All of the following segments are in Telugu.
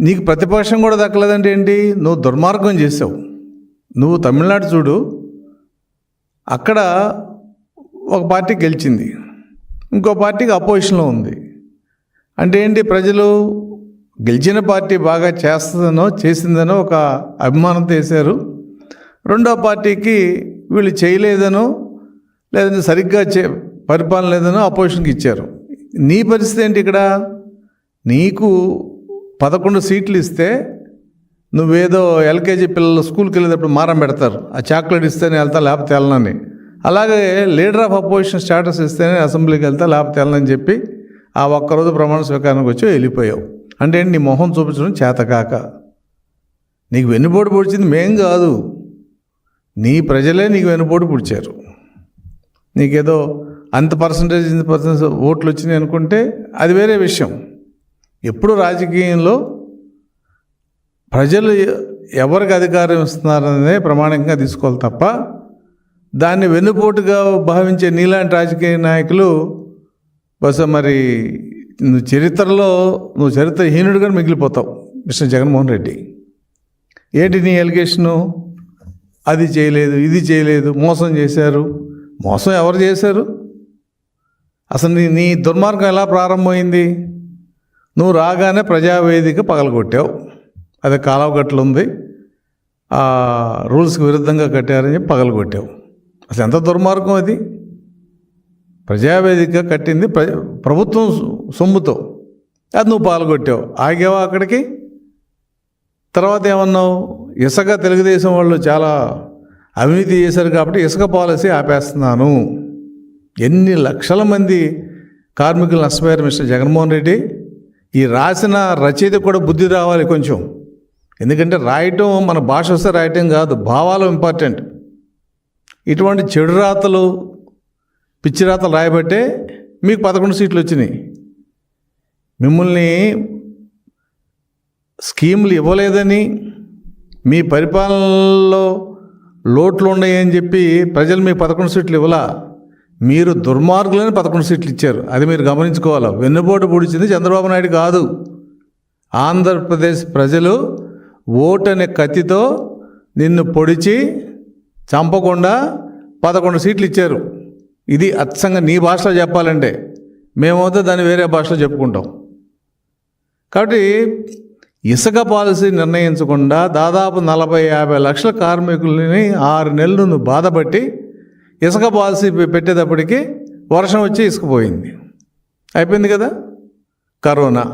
నీకు ప్రతిపక్షం కూడా దక్కలేదంటే ఏంటి? నువ్వు దుర్మార్గం చేసావు. నువ్వు తమిళనాడు చూడు, అక్కడ ఒక పార్టీ గెలిచింది, ఇంకో పార్టీకి అపోజిషన్లో ఉంది. అంటే ఏంటి? ప్రజలు గెలిచిన పార్టీ బాగా చేసిందనో ఒక అభిమానంతో వేశారు. రెండో పార్టీకి వీళ్ళు చేయలేదనో లేదంటే సరిగ్గా పరిపాలన లేదనో అపోజిషన్కి ఇచ్చారు. నీ పరిస్థితి ఏంటి? ఇక్కడ నీకు 11 సీట్లు ఇస్తే నువ్వేదో ఎల్కేజీ పిల్లలు స్కూల్కి వెళ్ళేటప్పుడు మారం పెడతారు, ఆ చాక్లెట్ ఇస్తేనే వెళ్తా లేకపోతే వెళ్ళనని. అలాగే లీడర్ ఆఫ్ అపోజిషన్ స్టేటస్ ఇస్తేనే అసెంబ్లీకి వెళ్తా లేకపోతే వెళ్ళనని చెప్పి ఆ ఒక్కరోజు ప్రమాణ స్వీకారానికి వచ్చి వెళ్ళిపోయావు. అంటే నీ మొహం చూపించడం చేతకాక. నీకు వెన్నుపోటు పొడిచింది మేం కాదు, నీ ప్రజలే నీకు వెన్నుపోటు పొడిచారు. నీకేదో అంత పర్సంటేజ్ ఓట్లు వచ్చినాయి అనుకుంటే అది వేరే విషయం. ఎప్పుడు రాజకీయంలో ప్రజలు ఎవరికి అధికారం ఇస్తున్నారనే ప్రమాణంగా తీసుకోవాలి తప్ప దాన్ని వెన్నుపోటుగా భావించే నీలాంటి రాజకీయ నాయకులు బహుశా మరి నువ్వు చరిత్రహీనుడిగా మిగిలిపోతావు. మిస్టర్ జగన్మోహన్ రెడ్డి, ఏంటి నీ ఎలిగేషను? అది చేయలేదు, ఇది చేయలేదు, మోసం చేశారు. మోసం ఎవరు చేశారు? అసలు నీ దుర్మార్గం ఎలా ప్రారంభమైంది? నువ్వు రాగానే ప్రజావేదిక పగలగొట్టావు. అది కాలువగట్లు ఉంది, ఆ రూల్స్కి విరుద్ధంగా కట్టారని చెప్పి పగలగొట్టావు. అసలు ఎంత దుర్మార్గం అది? ప్రజావేదిక కట్టింది ప్రభుత్వం సొమ్ముతో, అది నువ్వు పాల్గొట్టావు. ఆగావా అక్కడికి? తర్వాత ఏమన్నావు? ఇసుక తెలుగుదేశం వాళ్ళు చాలా అవినీతి చేశారు కాబట్టి ఇసుక పాలసీ ఆపేస్తున్నాను. ఎన్ని లక్షల మంది కార్మికులు నష్టపోయారు మిస్టర్ జగన్మోహన్ రెడ్డి. ఈ రాసిన రచయిత కూడా బుద్ధి రావాలి కొంచెం. ఎందుకంటే రాయటం మన భాష వస్తే రాయటం కాదు, భావాలు ఇంపార్టెంట్. ఇటువంటి చెడు రాతలు, పిచ్చి రాతలు రాయబట్టే మీకు 11 సీట్లు వచ్చినాయి. మిమ్మల్ని స్కీములు ఇవ్వలేదని, మీ పరిపాలనలో లోట్లు ఉన్నాయని చెప్పి ప్రజలు మీకు 11 సీట్లు ఇవ్వలా. మీరు దుర్మార్గులని 11 సీట్లు ఇచ్చారు. అది మీరు గమనించుకోవాలి. వెన్నుపోటు పొడిచింది చంద్రబాబు నాయుడు కాదు, ఆంధ్రప్రదేశ్ ప్రజలు ఓటనే కత్తితో నిన్ను పొడిచి చంపకుండా 11 సీట్లు ఇచ్చారు. ఇది అచ్చంగా నీ భాషలో చెప్పాలంటే, మేమైతే దాన్ని వేరే భాషలో చెప్పుకుంటాం. కాబట్టి ఇసుక పాలసీ నిర్ణయించకుండా దాదాపు 40-50 లక్షల కార్మికులని 6 నెలలు నువ్వు బాధపట్టి ఇసుక పాలసీ పెట్టేటప్పటికి వర్షం వచ్చి ఇసుక పోయింది, అయిపోయింది కదా. కరోనా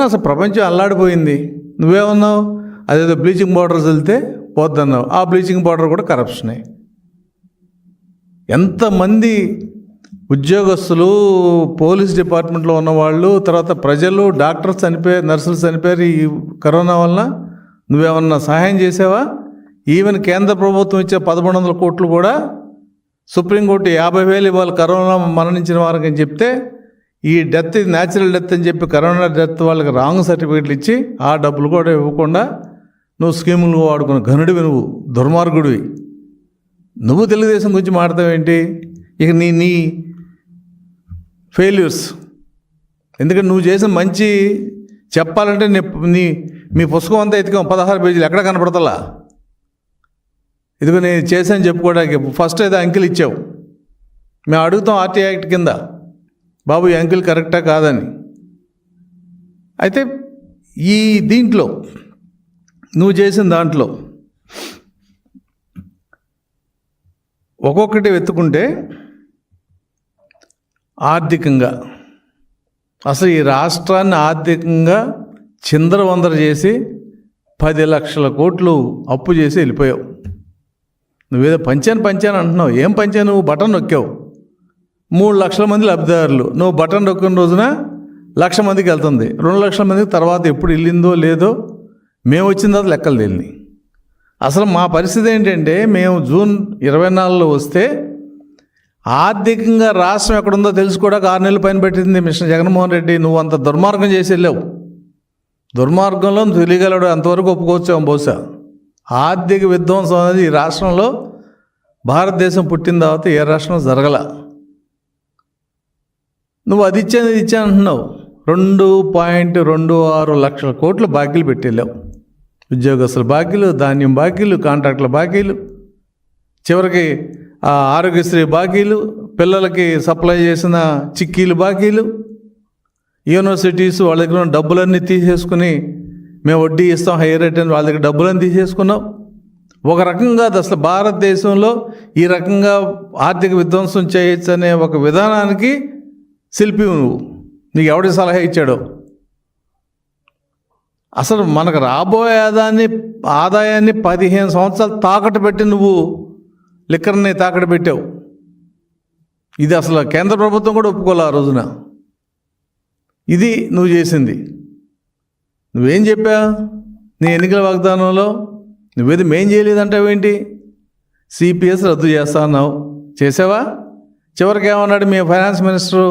అసలు ప్రపంచం అల్లాడిపోయింది. నువ్వేమన్నావు? అదేదో బ్లీచింగ్ పౌడర్స్ వెళ్తే పోద్దన్నావు. ఆ బ్లీచింగ్ పౌడర్ కూడా కరప్షనే. ఎంతమంది ఉద్యోగస్తులు, పోలీస్ డిపార్ట్మెంట్లో ఉన్నవాళ్ళు, తర్వాత ప్రజలు, డాక్టర్స్ చనిపోయారు, నర్సులు చనిపోయారు ఈ కరోనా వలన. నువ్వేమన్నా సహాయం చేసావా? ఈవెన్ కేంద్ర ప్రభుత్వం ఇచ్చే 1100 కోట్లు కూడా సుప్రీంకోర్టు 50,000 ఇవ్వాలి కరోనా మరణించిన వారికి అని చెప్తే, ఈ డెత్ ఇది న్యాచురల్ డెత్ అని చెప్పి కరోనా డెత్ వాళ్ళకి రాంగ్ సర్టిఫికేట్లు ఇచ్చి ఆ డబ్బులు కూడా ఇవ్వకుండా నువ్వు స్కీములు వాడుకున్న ఘనుడివి, నువ్వు దుర్మార్గుడివి. నువ్వు తెలుగుదేశం గురించి మాట్లాడతావేంటి? ఇక నీ ఫెయిల్యూర్స్. ఎందుకంటే నువ్వు చేసిన మంచి చెప్పాలంటే మీ పుస్తకం అంతా ఎత్తుకాం 16 పేజీలు, ఎక్కడ కనపడతలా. ఇదిగో నేను చేశాను చెప్పుకోవడానికి. ఫస్ట్ ఏదో అంకెలు ఇచ్చావు, మేము అడుగుతాం ఆర్టీ యాక్ట్ కింద, బాబు ఈ అంకెలు కరెక్టా కాదని. అయితే ఈ దీంట్లో నువ్వు చేసిన దాంట్లో ఒక్కొక్కటి వెతుకుంటే ఆర్థికంగా అసలు ఈ రాష్ట్రాన్ని ఆర్థికంగా చిందరవందర చేసి 10 లక్షల కోట్లు అప్పు చేసి వెళ్ళిపోయావు. నువ్వేదో పంచాను అంటున్నావు. ఏం పంచాను? నువ్వు బటన్ నొక్కావు, 3 లక్షల మంది లబ్ధిదారులు. నువ్వు బటన్ నొక్కిన రోజున 1,00,000 మందికి వెళ్తుంది. 2 లక్షల మందికి తర్వాత ఎప్పుడు వెళ్ళిందో లేదో మేము వచ్చిన తర్వాత లెక్కలు తెలియని. అసలు మా పరిస్థితి ఏంటంటే, మేము జూన్ 24లో వస్తే ఆర్థికంగా రాష్ట్రం ఎక్కడుందో తెలుసుకోవడానికి 6 నెలల పైన పెట్టింది మిస్టర్ జగన్మోహన్ రెడ్డి. నువ్వు అంత దుర్మార్గం చేసి వెళ్ళావు. దుర్మార్గంలో తెలియగలడు అంతవరకు ఒప్పుకోవచ్చాము. బహుశా ఆర్థిక విధ్వంసం అనేది ఈ రాష్ట్రంలో, భారతదేశం పుట్టిన తర్వాత ఏ రాష్ట్రం జరగల. నువ్వు అది ఇచ్చాను అంటున్నావు. 2.26 లక్షల కోట్లు బాకీలు పెట్టేళ్ళావు. ఉద్యోగస్తుల బాకీలు, ధాన్యం బాకీలు, కాంట్రాక్టుల బాకీలు, చివరికి ఆరోగ్యశ్రీ బాకీలు, పిల్లలకి సప్లై చేసిన చిక్కీలు బాకీలు, యూనివర్సిటీస్ వాళ్ళ దగ్గర ఉన్న డబ్బులన్నీ తీసేసుకుని మేము వడ్డీ ఇస్తాం హైయర్ రేట్ అని వాళ్ళ దగ్గర డబ్బులన్నీ తీసేసుకున్నాం. ఒక రకంగా అది అసలు భారతదేశంలో ఈ రకంగా ఆర్థిక విధ్వంసం చేయొచ్చు అనే ఒక విధానానికి శిల్పి నువ్వు. నీకు ఎవడి సలహా ఇచ్చాడో? అసలు మనకు రాబోయే ఆదాయాన్ని 15 సంవత్సరాలు తాకట్టు పెట్టి నువ్వు లిక్కర్ని తాకట్టు పెట్టావు. ఇది అసలు కేంద్ర ప్రభుత్వం కూడా ఒప్పుకోలే ఆ రోజున. ఇది నువ్వు చేసింది. నువ్వేం చెప్పావు నీ ఎన్నికల వాగ్దానంలో? నువ్వేది మేం చేయలేదంటావేంటి? సిపిఎస్ రద్దు చేస్తా అన్నావు, చేసావా? చివరికి ఏమన్నాడు మీ ఫైనాన్స్ మినిస్టరు?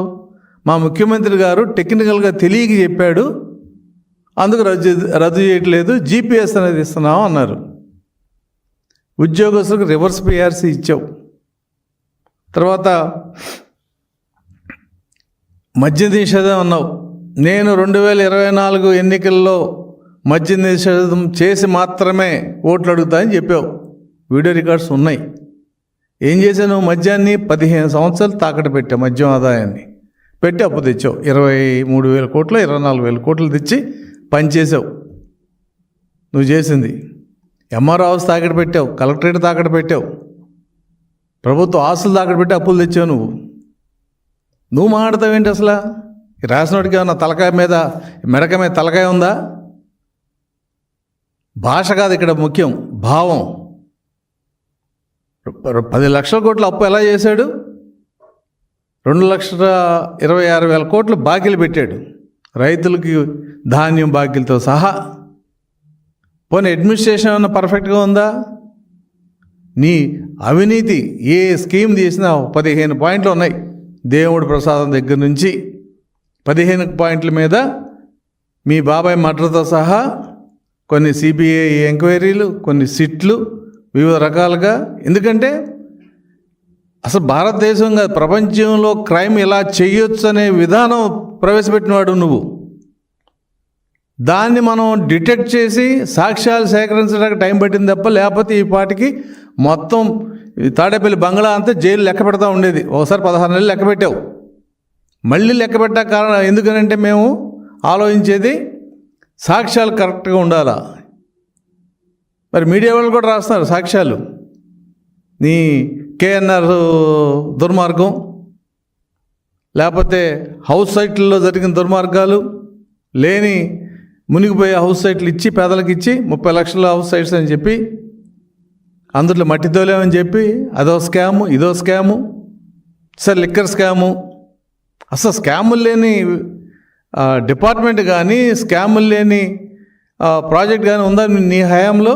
మా ముఖ్యమంత్రి గారు టెక్నికల్గా తెలియక చెప్పాడు, అందుకు రద్దు చేయట్లేదు, జీపీఎస్ అనేది ఇస్తున్నాం అన్నారు. ఉద్యోగస్తులకు రివర్స్ పిఆర్సీ ఇచ్చావు. తర్వాత మద్య నిషేధం అన్నావు. నేను 2024 ఎన్నికల్లో మద్య నిషేధం చేసి మాత్రమే ఓట్లు అడుగుతాయని చెప్పావు. వీడియో రికార్డ్స్ ఉన్నాయి. ఏం చేసావు నువ్వు? మద్యాన్ని 15 సంవత్సరాలు తాకట్టు పెట్టావు. మద్యం ఆదాయాన్ని పెట్టి అప్పు తెచ్చావు. 23,000 కోట్లు 24,000 కోట్లు తెచ్చి పనిచేసావు. నువ్వు చేసింది ఎంఆర్ఓ హౌస్ తాకట్టు పెట్టావు, కలెక్టరేట్ తాకట్టు పెట్టావు, ప్రభుత్వ ఆస్తులు తాకట్టు పెట్టి అప్పులు తెచ్చావు. నువ్వు మాట్లాడతావేంటి అసలు? రాసినోడికి ఏమన్నా తలకాయ మీద మెడక మీద తలకాయ ఉందా? భాష కాదు ఇక్కడ ముఖ్యం, భావం. 10 లక్షల కోట్ల అప్పు ఎలా చేశాడు? 2,26,000 కోట్లు బాకీలు పెట్టాడు, రైతులకి ధాన్యం బాకీలతో సహా. పోనీ అడ్మినిస్ట్రేషన్ ఏమన్నా పర్ఫెక్ట్గా ఉందా? నీ అవినీతి ఏ స్కీమ్ తీసినా 15 పాయింట్లు ఉన్నాయి. దేవుడి ప్రసాదం దగ్గర నుంచి 15 పాయింట్ల మీద మీ బాబాయ్ మర్డర్తో సహా కొన్ని సిబిఐ ఎంక్వైరీలు, కొన్ని సిట్లు, వివిధ రకాలుగా. ఎందుకంటే అసలు భారతదేశంగా ప్రపంచంలో క్రైమ్ ఇలా చేయొచ్చు అనే విధానం ప్రవేశపెట్టినవాడు నువ్వు. దాన్ని మనం డిటెక్ట్ చేసి సాక్ష్యాలు సేకరించడానికి టైం పట్టింది తప్ప, లేకపోతే ఈ పాటికి మొత్తం తాడేపల్లి బంగ్లా అంతా జైలు లెక్క పెడతా ఉండేది. ఒకసారి 16 నెలలు లెక్క పెట్టావు. మళ్ళీ లెక్క పెట్టా కారణం ఎందుకనంటే మేము ఆలోచించేది సాక్ష్యాలు కరెక్ట్గా ఉండాలా. మరి మీడియా వాళ్ళు కూడా రాస్తున్నారు సాక్ష్యాలు. నీ కేఎన్ఆర్ దుర్మార్గం, లేకపోతే హౌస్ సైట్లలో జరిగిన దుర్మార్గాలు, లేని మునిగిపోయే హౌస్ సైట్లు ఇచ్చి పేదలకు ఇచ్చి 30 లక్షల హౌస్ సైట్స్ అని చెప్పి అందులో మట్టి తోలేమని చెప్పి అదో స్కాము, ఇదో స్కాము, సార్ లిక్కర్ స్కాము. అసలు స్కాములు లేని డిపార్ట్మెంట్ కానీ, స్కాములు లేని ప్రాజెక్ట్ కానీ ఉందా నీ హయాంలో?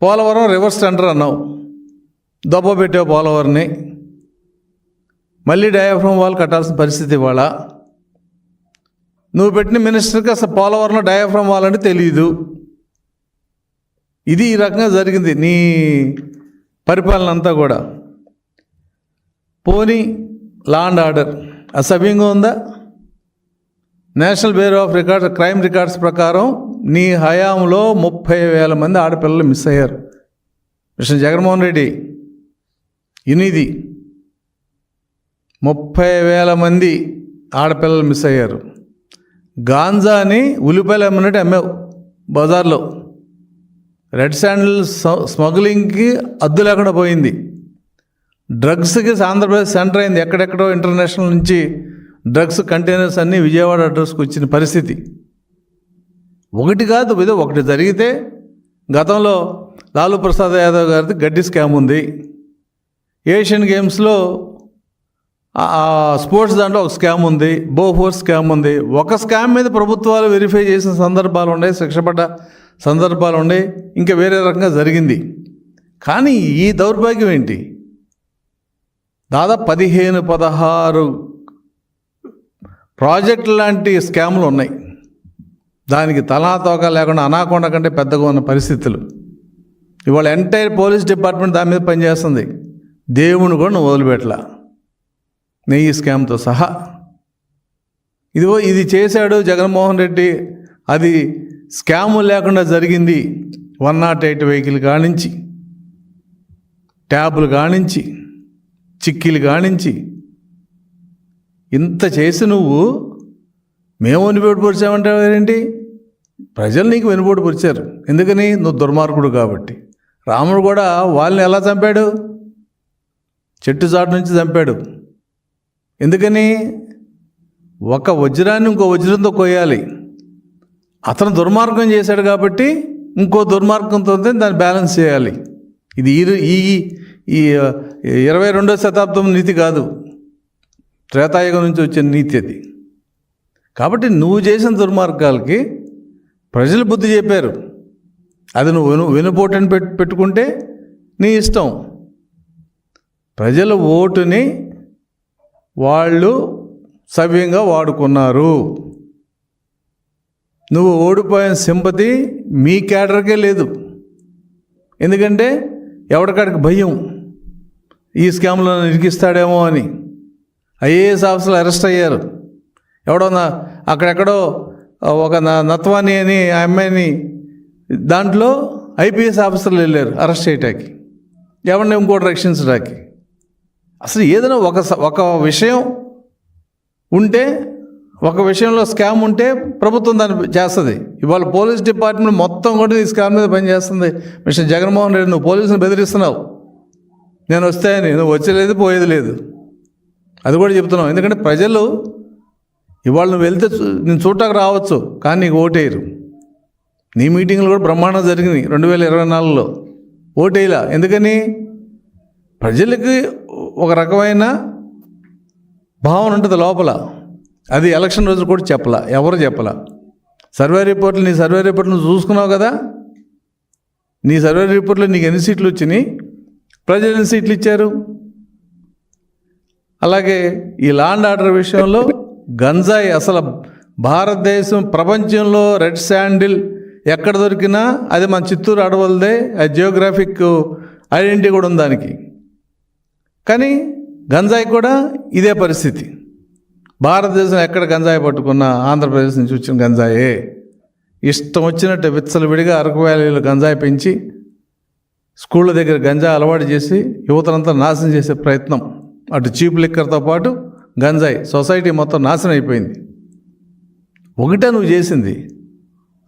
పోలవరం రివర్స్ టెండర్ అన్నావు, దెబ్బ పెట్టావు పోలవరంని. మళ్ళీ డయాఫ్రమ్ వాల్ కట్టాల్సిన పరిస్థితి ఇవాళ. నువ్వు పెట్టిన మినిస్టర్కి అసలు పోలవరంలో డయాఫ్రమ్ వాల్ అంటే తెలియదు. ఇది ఈ రకంగా జరిగింది నీ పరిపాలన అంతా కూడా. పోనీ లా అండ్ ఆర్డర్ అసభ్యంగా ఉందా? National bureau of records crime records ప్రకారం నీ హయాంలో 30,000 మంది ఆడపిల్లలు మిస్ అయ్యారు. మిస్టర్ జగన్మోహన్ రెడ్డి, ఇది 30,000 మంది ఆడపిల్లలు మిస్ అయ్యారు. గాంజాని ఉల్లిపాయలు అమ్మినట్టు అమ్మావు బజార్లో. రెడ్ శాండిల్ స్మగ్లింగ్కి అద్దు లేకుండా పోయింది. డ్రగ్స్కి ఆంధ్రప్రదేశ్ సెంటర్ అయింది. ఎక్కడెక్కడో ఇంటర్నేషనల్ నుంచి డ్రగ్స్ కంటైనర్స్ అన్నీ విజయవాడ అడ్రస్కి వచ్చిన పరిస్థితి. ఒకటి కాదు, ఏదో ఒకటి జరిగితే గతంలో లాలూ ప్రసాద్ యాదవ్ గారిది గడ్డి స్కామ్ ఉంది. ఏషియన్ గేమ్స్లో స్పోర్ట్స్ దాంట్లో ఒక స్కామ్ ఉంది, బోఫోర్స్ స్కామ్ ఉంది. ఒక స్కామ్ మీద ప్రభుత్వాలు వెరిఫై చేసిన సందర్భాలు ఉన్నాయి, శిక్ష పడ్డ సందర్భాలు ఉన్నాయి, ఇంకా వేరే రకంగా జరిగింది. కానీ ఈ దౌర్భాగ్యం ఏంటి? దాదాపు 15-16 ప్రాజెక్టు లాంటి స్కాములు ఉన్నాయి. దానికి తలాతోక లేకుండా అనాకొండ కంటే పెద్దగా ఉన్న పరిస్థితులు. ఇవాళ ఎంటైర్ పోలీస్ డిపార్ట్మెంట్ దాని మీద పనిచేస్తుంది. దేవుని కూడా నువ్వు వదిలిపెట్టలా, నెయ్యి స్కామ్తో సహా. ఇదిగో ఇది చేశాడు జగన్మోహన్ రెడ్డి, అది స్కాము లేకుండా జరిగింది. 108 వెహికల్ కానించి, ట్యాబులు కానించి, చిక్కీలు కానించి, ఇంత చేసి నువ్వు మేము వెనుపోటు పొడిచామంటావేంటి? ప్రజలు నీకు వెనుపోటు పొడిచారు. ఎందుకని? నువ్వు దుర్మార్గుడు కాబట్టి. రాముడు కూడా వాళ్ళని ఎలా చంపాడు? చెట్టు చాటు నుంచి చంపాడు. ఎందుకని? ఒక వజ్రాన్ని ఇంకో వజ్రంతో కొయ్యాలి. అతను దుర్మార్గం చేశాడు కాబట్టి ఇంకో దుర్మార్గంతో దాన్ని బ్యాలెన్స్ చేయాలి. ఇది ఈ 22వ శతాబ్దం నీతి కాదు, త్రేతాయుగం నుంచి వచ్చిన నీతి అది. కాబట్టి నువ్వు చేసిన దుర్మార్గాలకి ప్రజలు బుద్ధి చెప్పారు. అది నువ్వు వెనుపోటని పెట్టుకుంటే నీ ఇష్టం. ప్రజల ఓటుని వాళ్ళు సవ్యంగా వాడుకున్నారు. నువ్వు ఓడిపోయిన సింపతి మీ క్యాడర్కే లేదు. ఎందుకంటే ఎవరికాడికి భయం, ఈ స్కామ్లో ఇరికిస్తాడేమో అని. ఐఏఎస్ ఆఫీసర్లు అరెస్ట్ అయ్యారు. ఎవడో అక్కడెక్కడో ఒక నత్వాని అని ఆ అమ్మాయిని, దాంట్లో ఐపీఎస్ ఆఫీసర్లు వెళ్ళారు అరెస్ట్ చేయటానికి, ఎవరిని ఇంకోటి రక్షించడానికి. అసలు ఏదైనా ఒక విషయం ఉంటే, ఒక విషయంలో స్కామ్ ఉంటే ప్రభుత్వం దాన్ని చేస్తుంది. ఇవాళ పోలీస్ డిపార్ట్మెంట్ మొత్తం కూడా ఈ స్కామ్ మీద పనిచేస్తుంది. మిస్టర్ జగన్మోహన్ రెడ్డి, నువ్వు పోలీసుని బెదిరిస్తున్నావు. నేను వస్తాయని, నువ్వు వచ్చేలేదు పోయేది లేదు, అది కూడా చెప్తున్నావు. ఎందుకంటే ప్రజలు ఇవాళ నువ్వు వెళ్తే నేను చూడటానికి రావచ్చు, కానీ నీకు ఓటేయరు. నీ మీటింగ్లు కూడా బ్రహ్మాండం జరిగినాయి 2024లో. ఓటేయలా. ఎందుకని? ప్రజలకి ఒక రకమైన భావన ఉంటుంది లోపల. అది ఎలక్షన్ రోజు కూడా చెప్పలా, ఎవరు చెప్పలా. సర్వే రిపోర్ట్లు, నీ సర్వే రిపోర్ట్లు చూసుకున్నావు కదా. నీ సర్వే రిపోర్ట్లో నీకు ఎన్ని సీట్లు వచ్చినాయి, ప్రజలు ఎన్ని సీట్లు ఇచ్చారు. అలాగే ఈ లా అండ్ ఆర్డర్ విషయంలో గంజాయి, అసలు భారతదేశం ప్రపంచంలో రెడ్ శాండిల్ ఎక్కడ దొరికినా అది మన చిత్తూరు అడవులదే. అది జియోగ్రాఫిక్ ఐడెంటిటీ కూడా ఉంది దానికి. కానీ గంజాయి కూడా ఇదే పరిస్థితి. భారతదేశం ఎక్కడ గంజాయి పట్టుకున్నా ఆంధ్రప్రదేశ్ నుంచి వచ్చిన గంజాయే. ఇష్టం వచ్చినట్టు విచ్చలవిడిగా అరకు వ్యాలీలో గంజాయి పెంచి స్కూళ్ళ దగ్గర గంజాయి అలవాటు చేసి యువతనంతా నాశనం చేసే ప్రయత్నం. అటు చీప్ లిక్కర్తో పాటు గంజాయి, సొసైటీ మొత్తం నాశనం అయిపోయింది. ఒకటే నువ్వు చేసింది.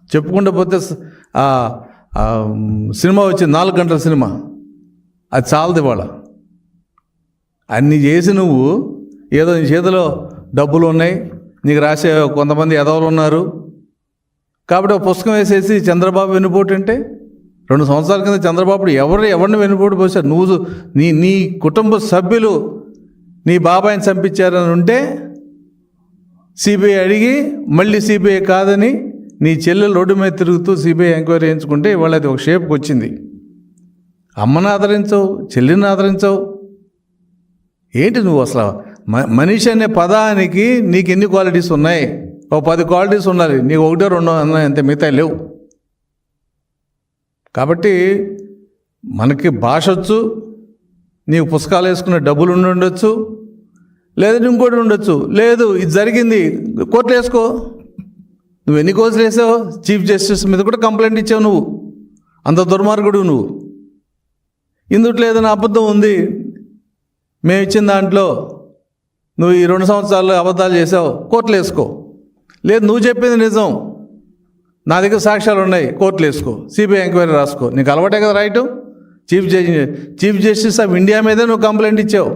చెప్పుకుంటూ పోతే సినిమా వచ్చింది, 4 గంటల సినిమా, అది చాలదు. ఇవాళ అన్నీ చేసి నువ్వు ఏదో నీ చేతిలో డబ్బులు ఉన్నాయి, నీకు రాసే కొంతమంది ఎదవలు ఉన్నారు కాబట్టి ఒక పుస్తకం వేసేసి చంద్రబాబు వెన్నుపోటు అంటే, 2 సంవత్సరాల కింద చంద్రబాబు ఎవరిని వెన్నుపోటు పోసారు? నువ్వు నీ కుటుంబ సభ్యులు నీ బాబాయిని చంపించారని ఉంటే సిబిఐ అడిగి, మళ్ళీ సిబిఐ కాదని నీ చెల్లెలు రోడ్డు మీద తిరుగుతూ సిబిఐ ఎంక్వైరీ చేయించుకుంటే ఇవాళ అది ఒక షేప్కి వచ్చింది. అమ్మని ఆదరించవు, చెల్లిని ఆదరించవు. ఏంటి నువ్వు అసలు? మనిషి అనే పదానికి నీకు ఎన్ని క్వాలిటీస్ ఉన్నాయి? ఒక 10 క్వాలిటీస్ ఉండాలి, నీకు 1 2 ఉన్నాయి, అంతే, మిగతా లేవు. కాబట్టి మనకి భాష వచ్చు, నీకు పుస్తకాలు వేసుకునే డబ్బులు ఉండొచ్చు, లేదా ఇంకోటి ఉండొచ్చు. లేదు, ఇది జరిగింది, కోర్టులో వేసుకో. నువ్వు ఎన్ని కేసులు వేసావు? చీఫ్ జస్టిస్ మీద కూడా కంప్లైంట్ ఇచ్చావు. నువ్వు అంత దుర్మార్గుడు. నువ్వు ఇందుట్లో ఏదైనా అబద్ధం ఉంది, మేము ఇచ్చిన దాంట్లో నువ్వు ఈ 2 సంవత్సరాలు అబద్ధాలు చేసావు, కోర్టులో వేసుకో. లేదు, నువ్వు చెప్పింది నిజం, నా దగ్గర సాక్ష్యాలు ఉన్నాయి, కోర్టులో వేసుకో, సిబిఐ ఎంక్వైరీ రాసుకో. నీకు అలవాటే కదా right. Chief justice of India మీదే నువ్వు కంప్లైంట్ ఇచ్చావు.